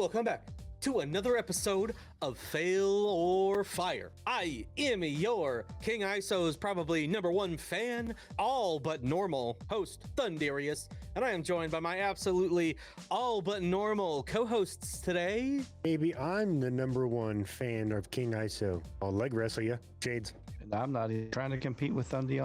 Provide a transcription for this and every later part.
welcome back to another episode of Fail or Fire. I am your King ISO's probably #1 fan, all but normal host, Thunderius, and I am joined by my absolutely all but normal co-hosts today. Maybe I'm the #1 fan of King ISO. I'll leg wrestle you, Shades. And I'm not even trying to compete with Thundy.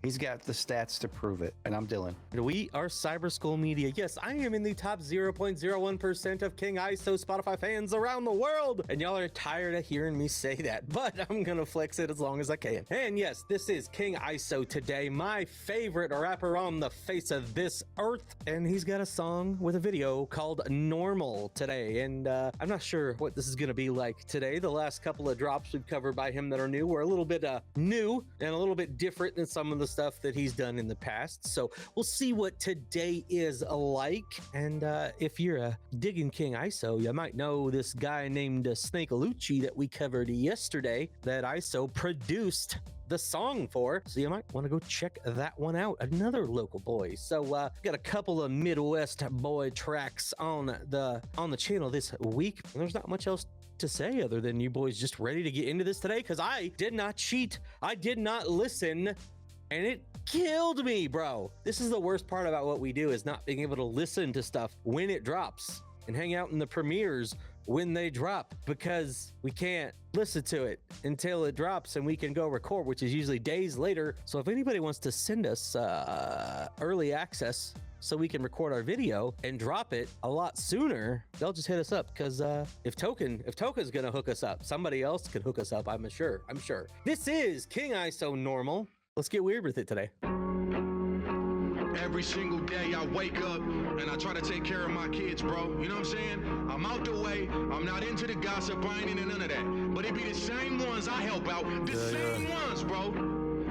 He's got the stats to prove it. And I'm Dylan. We are Cyber Skull Media. Yes, I am in the top 0.01% of King ISO Spotify fans around the world. And y'all are tired of hearing me say that, but I'm gonna flex it as long as I can. And yes, this is King ISO today, my favorite rapper on the face of this earth. And he's got a song with a video called Normal today. And I'm not sure what this is gonna be like today. The last couple of drops we've covered by him that are new were a little bit new and a little bit different than some of the stuff that he's done in the past. So we'll see what today is like. And if you're digging King ISO, you might know this guy named Snake Alucci that we covered yesterday that ISO produced the song for, so you might want to go check that one out. Another local boy. So got a couple of Midwest boy tracks on the channel this week, and there's not much else to say other than you boys just ready to get into this today, because I did not cheat, I did not listen, and it killed me, bro. This is the worst part about what we do, is not being able to listen to stuff when it drops and hang out in the premieres when they drop, because we can't listen to it until it drops and we can go record, which is usually days later. So if anybody wants to send us early access so we can record our video and drop it a lot sooner, they'll just hit us up, because if Token's gonna hook us up, somebody else could hook us up. I'm sure. This is King ISO Normal. Let's get weird with it today. Every single day I wake up and I try to take care of my kids, bro. You know what I'm saying? I'm out the way. I'm not into the gossip. I ain't into none of that. But it be the same ones I help out. The same ones, bro.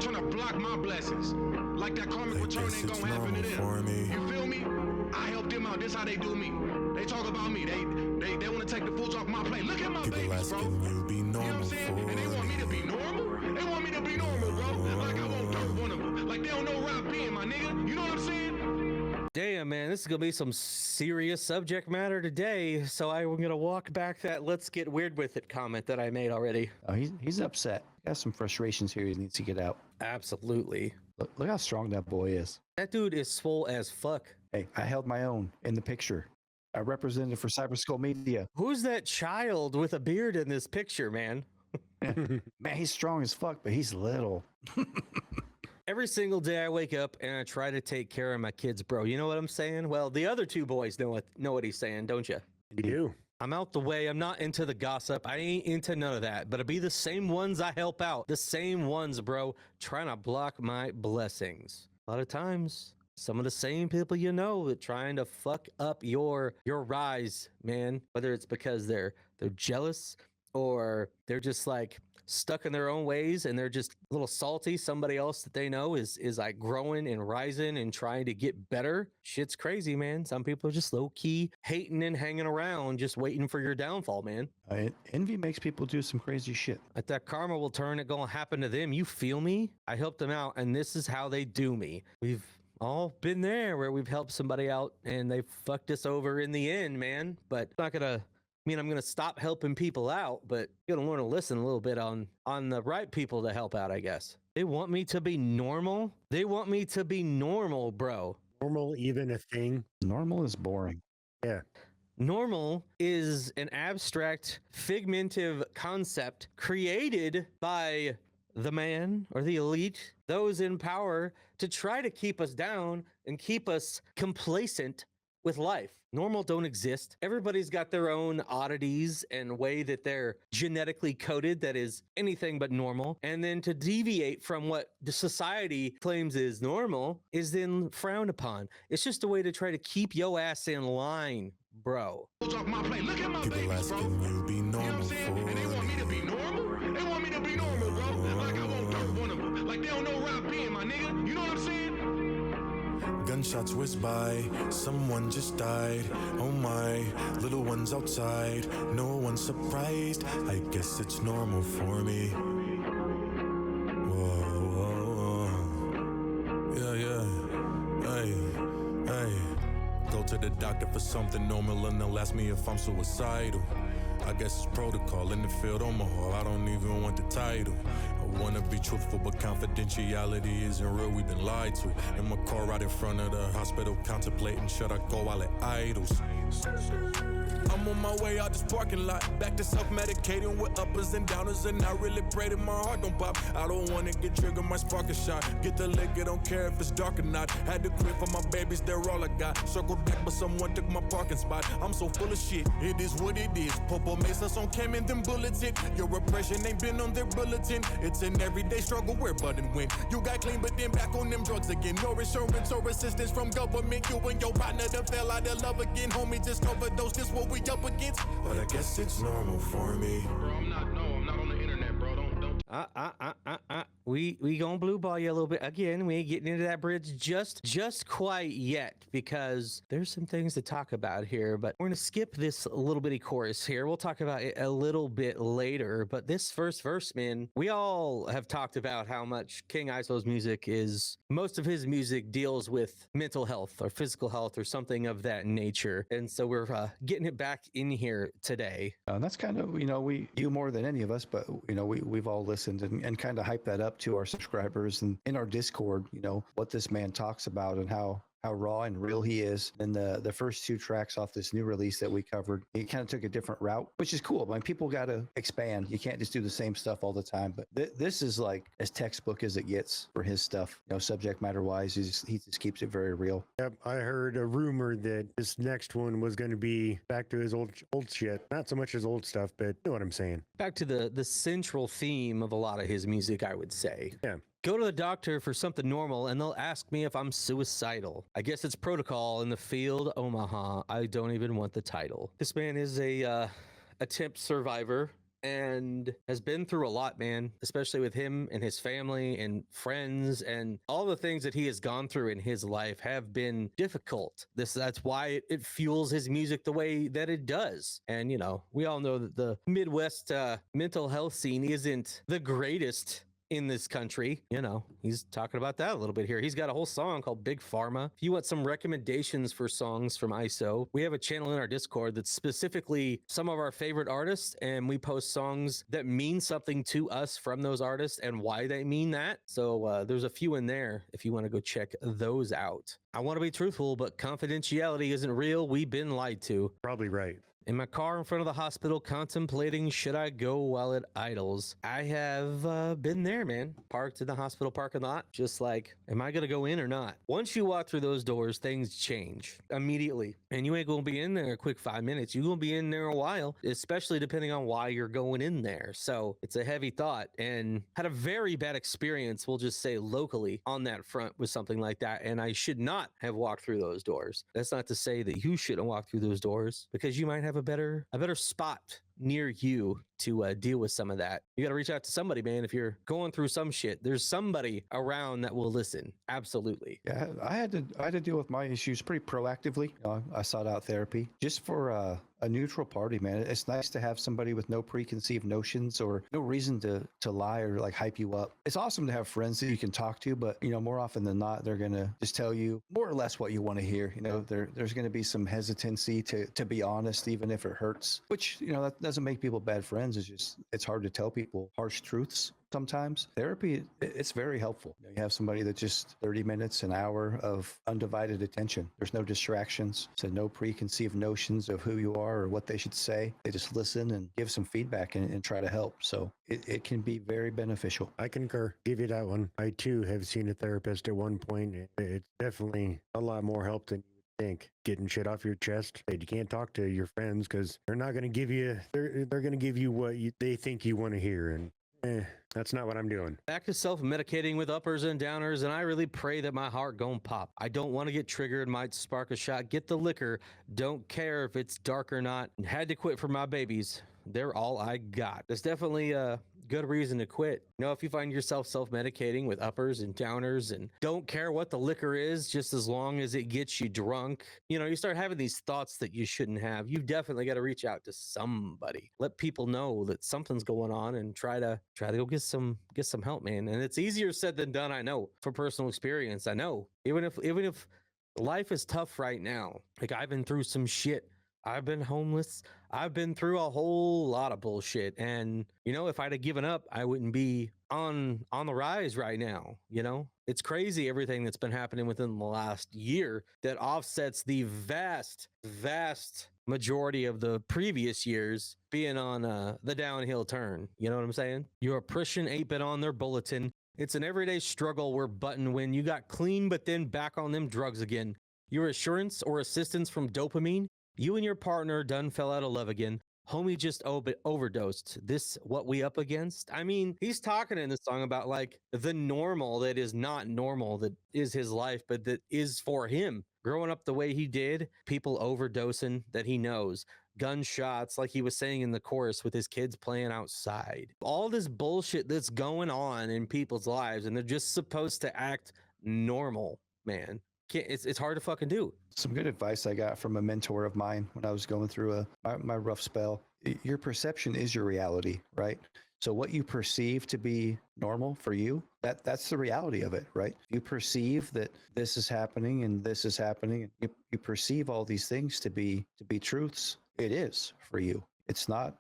Trying to block my blessings. Like that karmic return ain't gonna happen to them. You feel me? I help them out. This how they do me. They talk about me. They want to take the fools off my plate. Look at my babies, bro. You know what I'm saying? And they want me to be normal. They want me to be normal, bro. Like I won't dirt one of them. Like they don't know where I've been, my nigga. You know what I'm saying? Damn, man, this is gonna be some serious subject matter today. So I'm gonna walk back that "let's get weird with it" comment that I made already. Oh, he's upset. He has some frustrations here he needs to get out. Absolutely. Look how strong that boy is. That dude is swole as fuck. Hey, I held my own in the picture. I represented for Cyber Skull Media. Who's that child with a beard in this picture, man? Man, he's strong as fuck, but he's little. Every single day I wake up and I try to take care of my kids, bro. You know what I'm saying? Well, the other two boys know what he's saying, don't you? You do. I'm out the way. I'm not into the gossip. I ain't into none of that. But it'd be the same ones I help out. The same ones, bro, trying to block my blessings. A lot of times, some of the same people you know that trying to fuck up your rise, man. Whether it's because they're jealous or they're just like stuck in their own ways and they're just a little salty. Somebody else that they know is like growing and rising and trying to get better. Shit's crazy, man. Some people are just low key hating and hanging around, just waiting for your downfall, man. Envy makes people do some crazy shit. Like that karma will turn, it gonna happen to them. You feel me? I helped them out, and this is how they do me. We've all been there where we've helped somebody out and they fucked us over in the end, man. But I'm not gonna I'm gonna stop helping people out, but you gotta learn to listen a little bit on the right people to help out, I guess. They want me to be normal. They want me to be normal, bro. Normal even a thing? Normal is boring. Yeah. Normal is an abstract, figmentative concept created by the man or the elite, those in power, to try to keep us down and keep us complacent with life. Normal don't exist. Everybody's got their own oddities and way that they're genetically coded that is anything but normal. And then to deviate from what the society claims is normal is then frowned upon. It's just a way to try to keep your ass in line, bro. Look at my babies, bro. You know what I'm saying? And they want me to be normal. They want me to be normal, bro. Like I won't dirt one of them. Like they don't know where I've been, my nigga. You know what I'm saying? Gunshots whiz by, someone just died. Oh my, little one's outside. No one's surprised, I guess it's normal for me. Whoa, whoa, whoa. Yeah, hey, hey. Go to the doctor for something normal and they'll ask me if I'm suicidal. I guess it's protocol in the field Omaha. I don't even want the title. I wanna be truthful, but confidentiality isn't real. We've been lied to. In my car right in front of the hospital, contemplating should I go while at idols. I'm on my way out this parking lot, back to self-medicating with uppers and downers, and I really pray that my heart don't pop. I don't wanna get triggered, my spark a shot. Get the liquor, don't care if it's dark or not. Had to quit for my babies, they're all I got. Circled back, but someone took my parking spot. I'm so full of shit, it is what it is. Popo makes us on cam and them bullets hit. Your repression ain't been on their bulletin. It's an everyday struggle where button win. You got clean, but then back on them drugs again. No insurance or assistance from government. You and your partner done fell out of love again. Homie, just overdose, this what we up against. But I guess it's normal for me. Bro, I'm not on the internet, bro. Don't. We gonna blue ball you a little bit again. We ain't getting into that bridge just quite yet, because there's some things to talk about here. But we're gonna skip this little bitty chorus here. We'll talk about it a little bit later. But this first verse, man, we all have talked about how much King Iso's music is. Most of his music deals with mental health or physical health or something of that nature, and so we're getting it back in here today. And that's kind of, you more than any of us, but we've all listened and kind of hyped that up to our subscribers and in our Discord, what this man talks about and how raw and real he is. And the first two tracks off this new release that we covered, he kind of took a different route, which is cool. I mean, people got to expand. You can't just do the same stuff all the time. But this is like as textbook as it gets for his stuff. Subject matter wise, he just keeps it very real. Yep, I heard a rumor that this next one was going to be back to his old shit. Not so much his old stuff, but you know what I'm saying. Back to the central theme of a lot of his music, I would say. Yeah. Go to the doctor for something normal and they'll ask me if I'm suicidal. I guess it's protocol in the field Omaha. I don't even want the title. This man is a attempt survivor and has been through a lot, man, especially with him and his family and friends, and all the things that he has gone through in his life have been difficult. That's why it fuels his music the way that it does. And we all know that the Midwest mental health scene isn't the greatest in this country. He's talking about that a little bit here. He's got a whole song called Big Pharma. If you want some recommendations for songs from ISO, we have a channel in our Discord that's specifically some of our favorite artists, and we post songs that mean something to us from those artists and why they mean that. So there's a few in there if you want to go check those out. I want to be truthful, but confidentiality isn't real. We've been lied to. Probably right. In my car in front of the hospital, contemplating should I go while it idles. I have been there, man. Parked in the hospital parking lot, just like, am I gonna go in or not? Once you walk through those doors, things change immediately. And you ain't gonna be in there a quick 5 minutes. You're gonna be in there a while, especially depending on why you're going in there. So it's a heavy thought, and had a very bad experience, we'll just say locally, on that front with something like that. And I should not have walked through those doors. That's not to say that you shouldn't walk through those doors, because you might have a better spot near you to deal with some of that. You got to reach out to somebody, man. If you're going through some shit, there's somebody around that will listen. Absolutely. Yeah, I had to deal with my issues pretty proactively. I sought out therapy just for a neutral party, man. It's nice to have somebody with no preconceived notions or no reason to lie or like hype you up. It's awesome to have friends that you can talk to, but more often than not, they're gonna just tell you more or less what you want to hear. There's gonna be some hesitancy to be honest, even if it hurts. Which that doesn't make people bad friends. It's hard to tell people harsh truths. Sometimes therapy, it's very helpful. You have somebody that just 30 minutes, an hour of undivided attention. There's no distractions. So no preconceived notions of who you are or what they should say. They just listen and give some feedback and try to help. So it can be very beneficial. I concur. Give you that one. I too have seen a therapist at one point. It's definitely a lot more help than think. Getting shit off your chest. You can't talk to your friends because they're not going to give you, they're going to give you what they think you want to hear. And that's not what I'm doing. Back to self-medicating with uppers and downers, and I really pray that my heart gon' pop. I don't want to get triggered, might spark a shot. Get the liquor. Don't care if it's dark or not. Had to quit for my babies. They're all I got. There's definitely a good reason to quit. If you find yourself self-medicating with uppers and downers and don't care what the liquor is, just as long as it gets you drunk, you start having these thoughts that you shouldn't have. You've definitely got to reach out to somebody. Let people know that something's going on and try to go get some help, man. And it's easier said than done, I know, for personal experience. I know. Even if life is tough right now. Like, I've been through some shit. I've been homeless. I've been through a whole lot of bullshit. And, you know, if I'd have given up, I wouldn't be on the rise right now. You know, it's crazy everything that's been happening within the last year that offsets the vast majority of the previous years being on the downhill turn. You know what I'm saying? Your oppression ain't been on their bulletin. It's an everyday struggle where button when you got clean, but then back on them drugs again. Your assurance or assistance from dopamine. You and your partner done fell out of love again. Homie just overdosed. This what we up against? I mean, he's talking in this song about like the normal that is not normal, that is his life, but that is for him. Growing up the way he did, people overdosing that he knows, gunshots, like he was saying in the chorus with his kids playing outside. All this bullshit that's going on in people's lives, and they're just supposed to act normal, man. It's hard to fucking do. Some good advice I got from a mentor of mine when I was going through my rough spell. Your perception is your reality, right? So what you perceive to be normal for you, that's the reality of it, right? You perceive that this is happening and this is happening. You perceive all these things to be truths. It is for you. It's not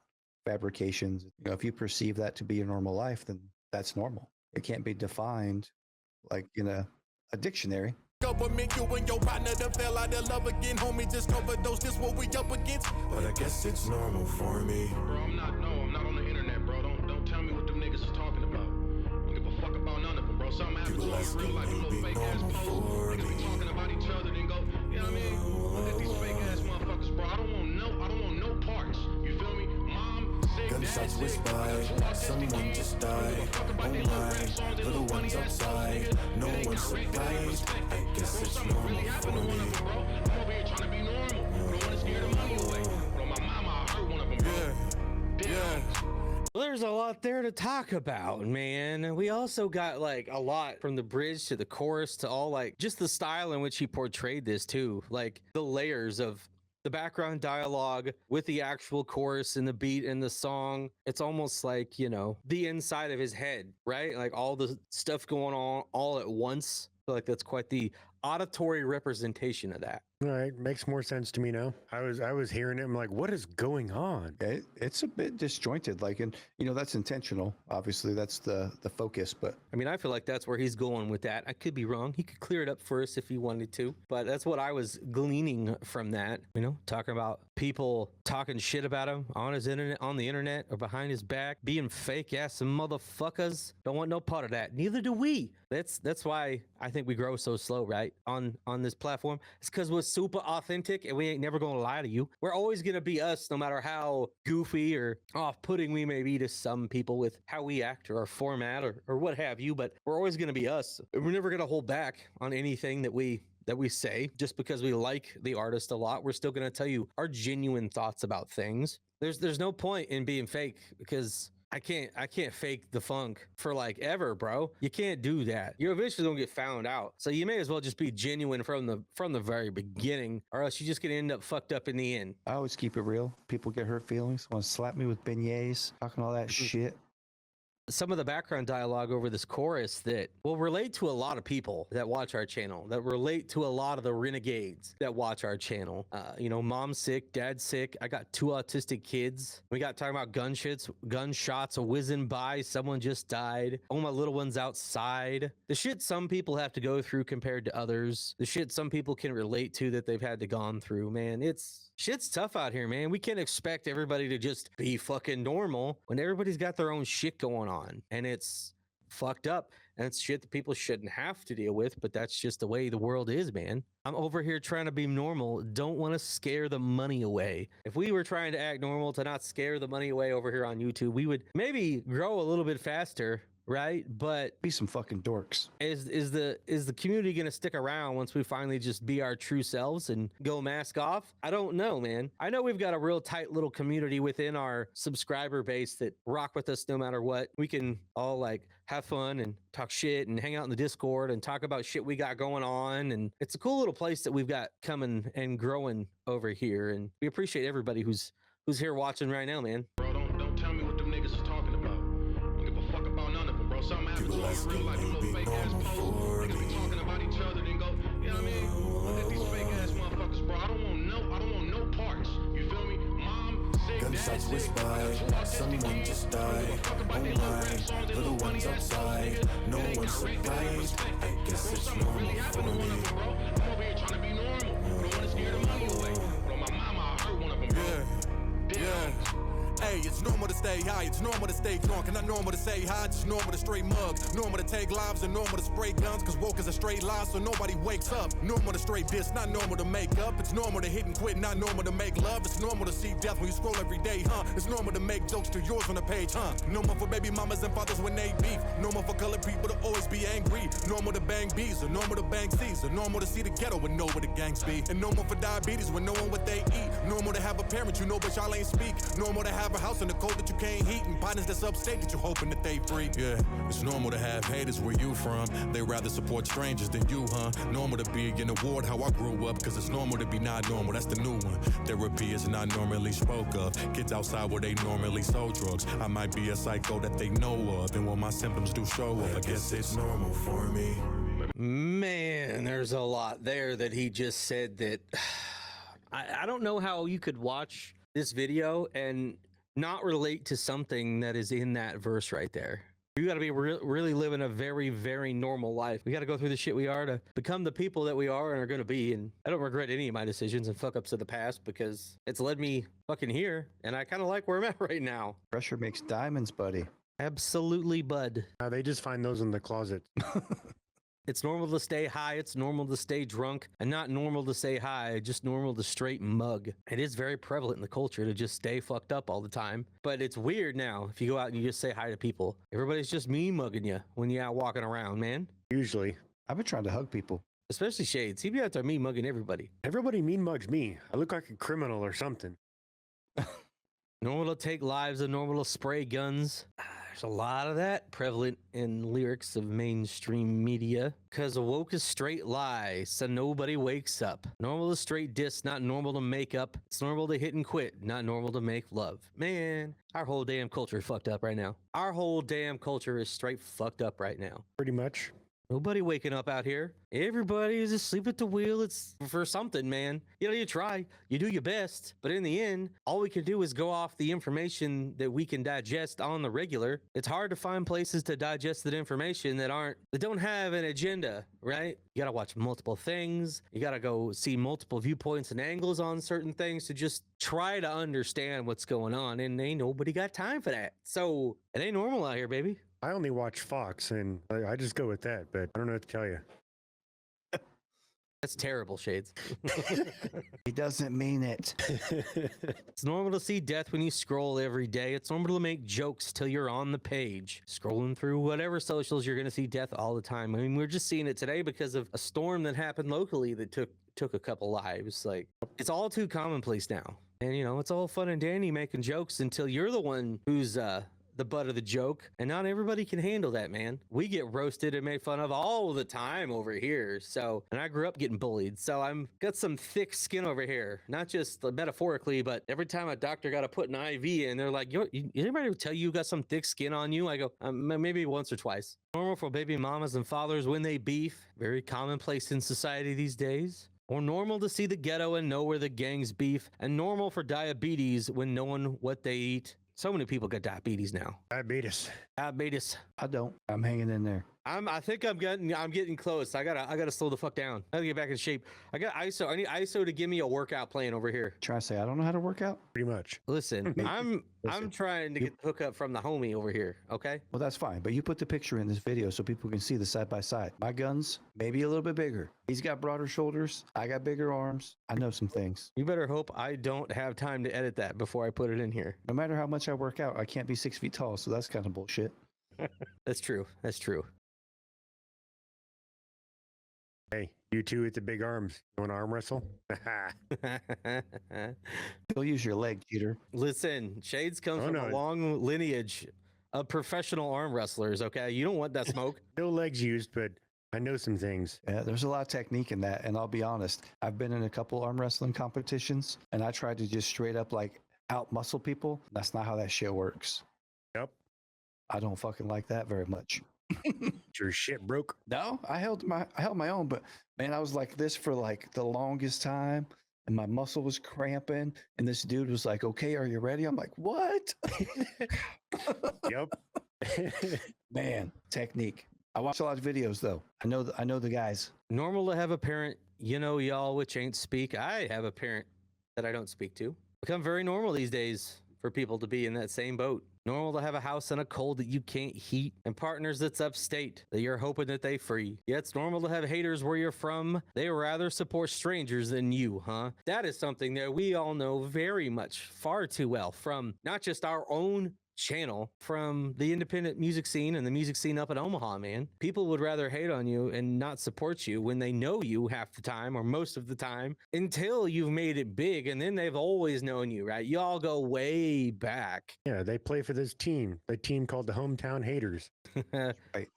fabrications. You know, if you perceive that to be your normal life, then that's normal. It can't be defined like in a dictionary. Government, you and your partner that fell out of love again, homie, just overdose, this what we up against. But I guess it's normal for me. Bro, I'm not on the internet, bro. Don't tell me what them niggas is talking about. I don't give a fuck about none of them, bro. Something happens to you in real life, you little fake ass posts. Niggas be talking about each other, then go, you know what I mean? Look at these fake ass motherfuckers, bro. I don't want no parts. You feel me? Mom, sick, Gunshots dad whiz sick. by, someone just died. Oh my, little ones outside, no one's surprised. I guess it's normal for me. I'm over here trying to be normal. I don't want to scare the money away. Bro, my mama, I heard one of them, bro. Yeah. Well, there's a lot there to talk about, man. We also got like a lot from the bridge to the chorus to all like just the style in which he portrayed this too, like the layers of the background dialogue with the actual chorus and the beat and the song. It's almost like, you know, the inside of his head, right? Like all the stuff going on all at once. I feel like that's quite the auditory representation of that. All right, makes more sense to me now. I was hearing it. I'm like, what is going on? It's a bit disjointed, like, and you know that's intentional. Obviously, that's the focus. But I mean, I feel like that's where he's going with that. I could be wrong. He could clear it up for us if he wanted to, but that's what I was gleaning from that. You know, talking about people talking shit about him on his internet, on the internet, or behind his back, being fake ass motherfuckers. Don't want no part of that. Neither do we. That's why I think we grow so slow, right? On this platform. It's because we're super authentic and we ain't never gonna lie to you. We're always gonna be us, no matter how goofy or off-putting we may be to some people with how we act or our format or what have you, but we're always gonna be us. We're never gonna hold back on anything that we say just because we like the artist a lot. We're still gonna tell you our genuine thoughts about things. There's no point in being fake because I can't fake the funk for like ever, bro. You can't do that. You're eventually gonna get found out. So you may as well just be genuine from the very beginning, or else you're just gonna end up fucked up in the end. I always keep it real. People get hurt feelings, want to slap me with beignets, talking all that shit. Some of the background dialogue over this chorus that will relate to a lot of people that watch our channel, that relate to a lot of the renegades that watch our channel. You know, mom's sick, dad's sick. I got 2 autistic kids. We got talking about gunshots whizzing by. Someone just died. Oh, my little one's outside. The shit some people have to go through compared to others. The shit some people can relate to that they've had to gone through, man. Shit's tough out here, man. We can't expect everybody to just be fucking normal when everybody's got their own shit going on, and it's fucked up, and it's shit that people shouldn't have to deal with, but that's just the way the world is, man. I'm over here trying to be normal. Don't want to scare the money away. If we were trying to act normal to not scare the money away over here on YouTube, we would maybe grow a little bit faster, right? But Be some fucking dorks. is the community gonna stick around once we finally just be our true selves and go mask off? I don't know, man. I know we've got a real tight little community within our subscriber base that rock with us no matter what. We can all like have fun and talk shit and hang out in the Discord and talk about shit we got going on, and it's a cool little place that we've got coming and growing over here, and we appreciate everybody who's here watching right now, man. Bro, don't tell me what them niggas is talking about. I don't give a fuck about none of them, bro. Something happens to you in real life, you little fake ass posts. Niggas be talking about each other, then go, you know what I mean? Look at these whiz by. Someone just died. Oh my, little ones outside. No one's surprised. I guess it's normal for me. I'm over here trying to be normal. Don't want to scare the money away. But on my mama, I heard one of them, bro. Yeah. Hey, it's normal to stay high, it's normal to stay drunk, and not normal to say hi, just normal to straight mugs, normal to take lives, and normal to spray guns, cause woke is a straight lie, so nobody wakes up. Normal to straight diss, not normal to make up. It's normal to hit and quit, not normal to make love. It's normal to see death when you scroll every day, huh? It's normal to make jokes to yours on the page, huh? Normal for baby mamas and fathers when they beef. Normal for colored people to always be angry. Normal to bang B's, or normal to bang C's, or normal to see the ghetto and know where the gangs be. And normal for diabetes when knowing what they eat. Normal to have a parent you know but y'all ain't speak. Normal to have a house in the cold that you can't heat, and partners that's upstate that you hoping that they free. Yeah, it's normal to have haters where you from. They rather support strangers than you, huh? Normal to be in the ward how I grew up, cause it's normal to be not normal. That's the new one. Therapy is not normally spoke of. Kids outside where they normally sold drugs. I might be a psycho that they know of, and when my symptoms do show up, I guess it's normal for me. Man, there's a lot there that he just said that I don't know how you could watch this video and not relate to something that is in that verse right there. You got to be really living a very, very normal life. We got to go through the shit we are to become the people that we are and are going to be. And I don't regret any of my decisions and fuck ups of the past because it's led me fucking here. And I kind of like where I'm at right now. Pressure makes diamonds, buddy. Absolutely, bud. They just find those in the closet. It's normal to stay high. It's normal to stay drunk, and not normal to stay high, just normal to straight mug. It is very prevalent in the culture to just stay fucked up all the time. But it's weird now. If you go out and you just say hi to people, everybody's just mean mugging you when you're out walking around, man. Usually. I've been trying to hug people. Especially Shades. He be out there mean mugging everybody. Everybody mean mugs me. I look like a criminal or something. Normal to take lives and normal to spray guns. There's a lot of that prevalent in lyrics of mainstream media. Cause woke is straight lie, so nobody wakes up. Normal to straight diss, not normal to make up. It's normal to hit and quit, not normal to make love. Man, our whole damn culture is fucked up right now. Our whole damn culture is straight fucked up right now. Pretty much. Nobody waking up out here. Everybody is asleep at the wheel. It's for something, man. You know, you try, you do your best, but in the end, all we can do is go off the information that we can digest on the regular. It's hard to find places to digest that information that don't have an agenda, right? You gotta watch multiple things. You gotta go see multiple viewpoints and angles on certain things to just try to understand what's going on. And ain't nobody got time for that. So it ain't normal out here, baby. I only watch Fox, and I just go with that, but I don't know what to tell you. That's terrible, Shades. He doesn't mean it. It's normal to see death when you scroll every day. It's normal to make jokes till you're on the page. Scrolling through whatever socials, you're going to see death all the time. I mean, we're just seeing it today because of a storm that happened locally that took a couple lives. Like, it's all too commonplace now. And, you know, it's all fun and dandy making jokes until you're the one who's, the butt of the joke, and not everybody can handle that, man. We get roasted and made fun of all the time over here. So, and I grew up getting bullied, so I'm got some thick skin over here, not just metaphorically, but every time a doctor got to put an IV in, they're like, anybody tell you got some thick skin on you? I go, maybe once or twice. Normal for baby mamas and fathers when they beef, very commonplace in society these days. Or normal to see the ghetto and know where the gangs beef, and normal for diabetes when knowing what they eat. So many people got diabetes now. Diabetes. I don't. I'm hanging in there. I think I'm getting close. I gotta slow the fuck down. I gotta get back in shape. I got ISO. I need ISO to give me a workout plan over here. Try to say I don't know how to work out. Pretty much. Listen, I'm trying to get the hookup from the homie over here. Okay. Well, that's fine. But you put the picture in this video so people can see the side by side. My guns, maybe a little bit bigger. He's got broader shoulders. I got bigger arms. I know some things. You better hope I don't have time to edit that before I put it in here. No matter how much I work out, I can't be 6 feet tall. So that's kind of bullshit. That's true. That's true. Hey, you two with the big arms. You want to arm wrestle? You'll use your leg, cheater. Listen, Shades comes from a long lineage of professional arm wrestlers, okay? You don't want that smoke. No legs used, but I know some things. Yeah, there's a lot of technique in that. And I'll be honest, I've been in a couple arm wrestling competitions, and I tried to just straight up like out muscle people. That's not how that shit works. Yep. I don't fucking like that very much. Your shit broke. No, I held my own, but man, I was like this for like the longest time. and my muscle was cramping. And this dude was like, "Okay, are you ready?" I'm like, "What?" Yep. Man, technique. I watch a lot of videos though. I know the guys. Normal to have a parent, you know, y'all, which ain't speak. I have a parent that I don't speak to. Become very normal these days for people to be in that same boat. Normal to have a house in a cold that you can't heat and partners that's upstate that you're hoping that they free. Yeah, it's normal to have haters where you're from. They rather support strangers than you, huh? That is something that we all know very much, far too well, from not just our own channel, from the independent music scene and the music scene up in Omaha, man. People would rather hate on you and not support you when they know you half the time or most of the time until you've made it big, and then they've always known you, right? You all go way back. Yeah, they play for this team, the team called the Hometown Haters. Right.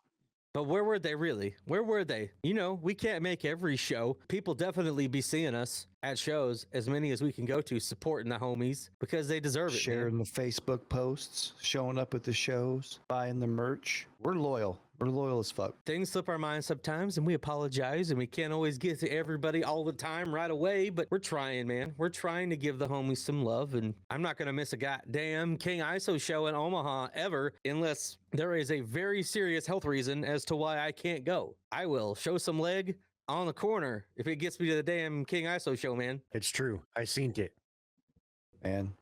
But where were they really? Where were they? You know, we can't make every show. People definitely be seeing us at shows, as many as we can go to, supporting the homies because they deserve it. Sharing Man. the Facebook posts, showing up at the shows, buying the merch. We're loyal. We're loyal as fuck. Things slip our minds sometimes, and we apologize, and we can't always get to everybody all the time right away, but we're trying, man. We're trying to give the homies some love, and I'm not going to miss a goddamn King ISO show in Omaha ever unless there is a very serious health reason as to why I can't go. I will show some leg on the corner if it gets me to the damn King ISO show, man. It's true. I seen it. And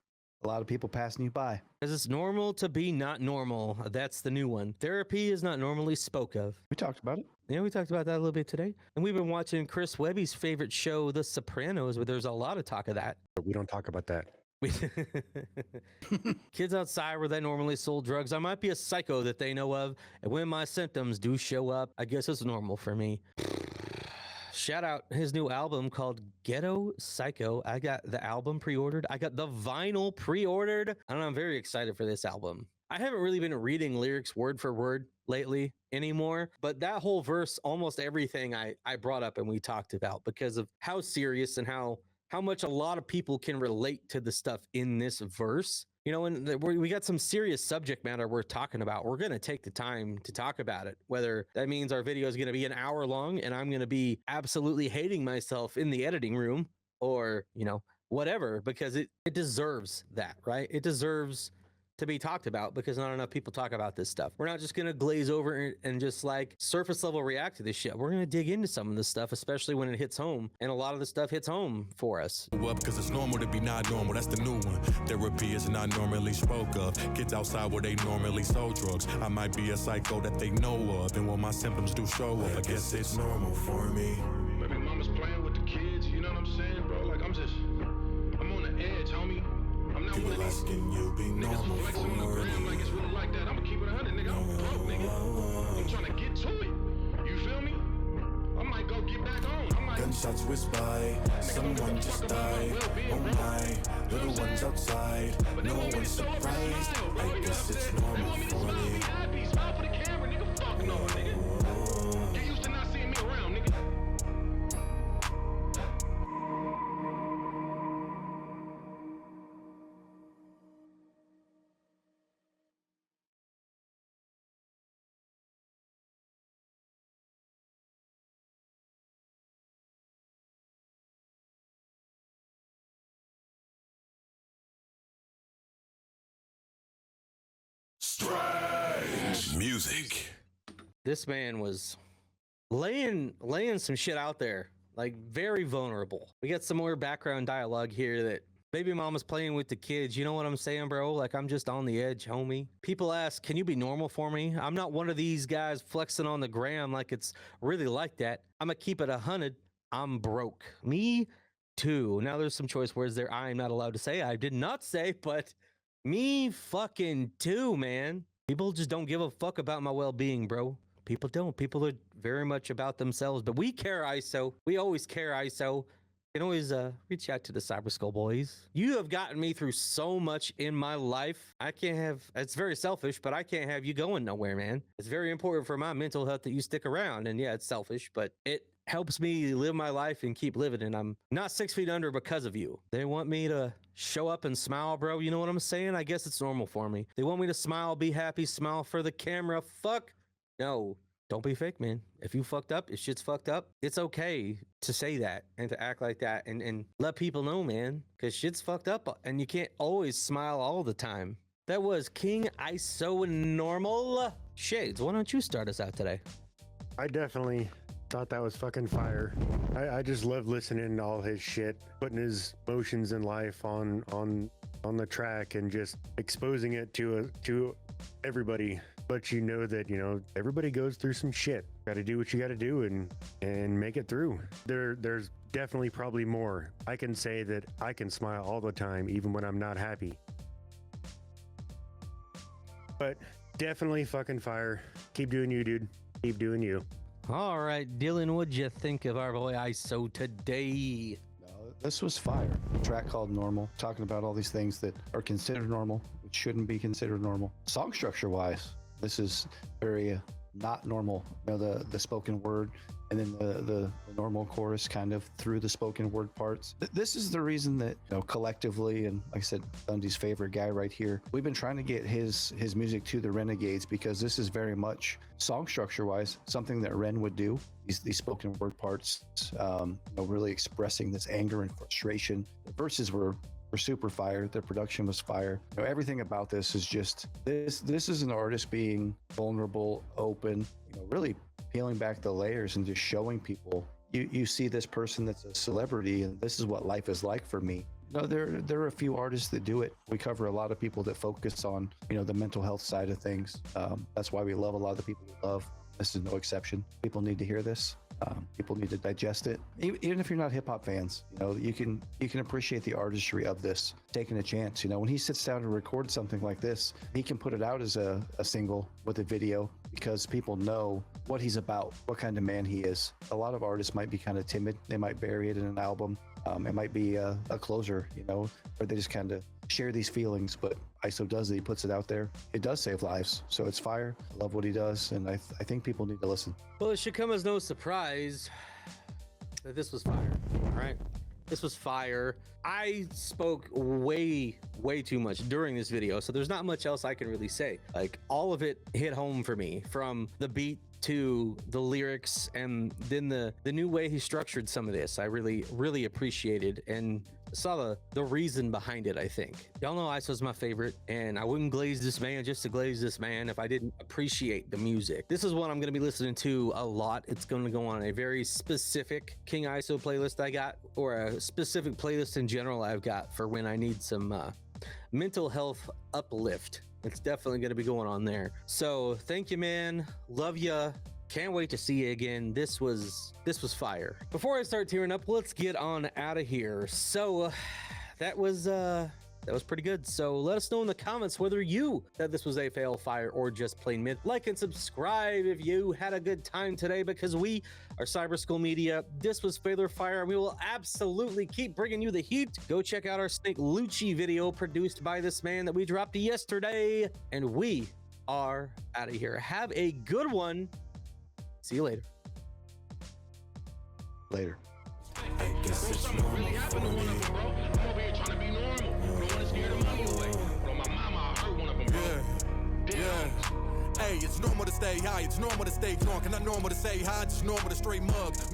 a lot of people passing you by. Because it's normal to be not normal. That's the new one. Therapy is not normally spoke of. We talked about it. Yeah, we talked about that a little bit today. And we've been watching Chris Webby's favorite show, The Sopranos, where there's a lot of talk of that. But we don't talk about that. Kids outside where they normally sold drugs. I might be a psycho that they know of. And when my symptoms do show up, I guess it's normal for me. Shout out his new album called Ghetto Psycho. I got the album pre-ordered. I got the vinyl pre-ordered. And I'm very excited for this album. I haven't really been reading lyrics word for word lately anymore, but that whole verse, almost everything I brought up and we talked about because of how serious and how much a lot of people can relate to the stuff in this verse. You know, and we got some serious subject matter we're talking about. We're going to take the time to talk about it, whether that means our video is going to be an hour long and I'm going to be absolutely hating myself in the editing room or, you know, whatever, because it deserves that, right? It deserves to be talked about because not enough people talk about this stuff. We're not just going to glaze over and just like surface level react to this shit. We're going to dig into some of this stuff, especially when it hits home. And a lot of the stuff hits home for us. Well, because it's normal to be not normal. That's the new one. Therapy is not normally spoke of. Kids outside where they normally sold drugs. I might be a psycho that they know of. And when my symptoms do show up, I guess it's normal for me. Maybe mama's playing with the kids, you know what I'm saying, bro? Like, I'm on the edge, homie. I'm not one People of these asking you be niggas normal who flexing on the for gram me. like it's really like that. I'ma keep it 100, nigga. I'm broke, nigga. I'm trying to get to it. You feel me? I might go get back on. I might. Gunshots whiz by, someone just died. Oh my, little ones outside. No one's surprised. I guess it's normal for me. Happy, smile for the camera, nigga. Fuck no, nigga. Get used to not seeing me around, nigga. Strange music. This man was laying some shit out there, like very vulnerable. We got some more background dialogue here that baby mama's playing with the kids. You know what I'm saying, bro? Like, I'm just on the edge, homie. People ask, can you be normal for me? I'm not one of these guys flexing on the gram like it's really like that. I'm gonna keep it 100. I'm broke. Me too. Now there's some choice words there I'm not allowed to say. I did not say, but me fucking too, man. People just don't give a fuck about my well-being, bro. People don't. People are very much about themselves, but we care, ISO. We always care, ISO. You can always reach out to the Cyber Skull boys. You have gotten me through so much in my life. I can't have, it's very selfish, but I can't have you going nowhere, man. It's very important for my mental health that you stick around. And yeah, it's selfish, but it helps me live my life and keep living. And I'm not 6 feet under because of you. They want me to show up and smile, bro. You know what I'm saying? I guess it's normal for me. They want me to smile, be happy, smile for the camera. Fuck no. don't be fake, man. If you fucked up, if shit's fucked up, it's okay to say that and to act like that and let people know, man, because shit's fucked up and you can't always smile all the time. That was King ISO Normal. Shades, why don't you start us out today? I definitely thought that was fucking fire. I just love listening to all his shit, putting his emotions in life on the track and just exposing it to everybody. But you know that, everybody goes through some shit. Got to do what you got to do and make it through. There's definitely probably more. I can say that I can smile all the time, even when I'm not happy. But definitely fucking fire. Keep doing you, dude. Keep doing you. All right, Dylan, what'd you think of our boy ISO today? This was fire. A track called Normal, talking about all these things that are considered normal, which shouldn't be considered normal. Song structure wise, this is very not normal. The spoken word and then the normal chorus kind of through the spoken word parts. This is the reason that, collectively, and like I said, Dundee's favorite guy right here, we've been trying to get his music to the Renegades, because this is very much song structure wise something that Ren would do. These spoken word parts, really expressing this anger and frustration. The verses were super fire. The production was fire. Everything about this is just this is an artist being vulnerable, open, really peeling back the layers and just showing people you see this person that's a celebrity, and this is what life is like for me. There are a few artists that do it. We cover a lot of people that focus on the mental health side of things. That's why we love a lot of the people we love. This is no exception. People need to hear this. People need to digest it. Even if you're not hip hop fans, you can appreciate the artistry of this. Taking a chance, when he sits down to record something like this, he can put it out as a single with a video, because people know what he's about, what kind of man he is. A lot of artists might be kind of timid. They might bury it in an album. It might be a closer, where they just kind of share these feelings, but ISO does it. He puts it out there. It does save lives. So it's fire. I love what he does, and I think people need to listen. Well, it should come as no surprise that this was fire, all right? This was fire. I spoke way too much during this video, so there's not much else I can really say. Like, all of it hit home for me, from the beat to the lyrics, and then the new way he structured some of this. I really appreciated and saw the reason behind it. I think y'all know ISO's my favorite, and I wouldn't glaze this man just to glaze this man if I didn't appreciate the music. This is what I'm going to be listening to a lot. It's going to go on a very specific King ISO playlist I got, or a specific playlist in general I've got for when I need some mental health uplift. It's definitely going to be going on there. So thank you, man. Love ya. Can't wait to see you again. This was fire. Before I start tearing up, let's get on out of here. So that was pretty good. So let us know in the comments whether you said this was a fail, fire, or just plain mid. Like and subscribe if you had a good time today, because we are Cyber School Media. This was Fail or Fire, and we will absolutely keep bringing you the heat. Go check out our Snake Lucci video produced by this man that we dropped yesterday. And we are out of here. Have a good one. See you later. I guess it's normal for me. I'm over here trying to be normal. I don't want to scare the money away. But on my mama, I hurt one of them, bro. Yeah. Hey, it's normal to stay high, it's normal to stay drunk, and not normal to say hi, just normal to straight mugs.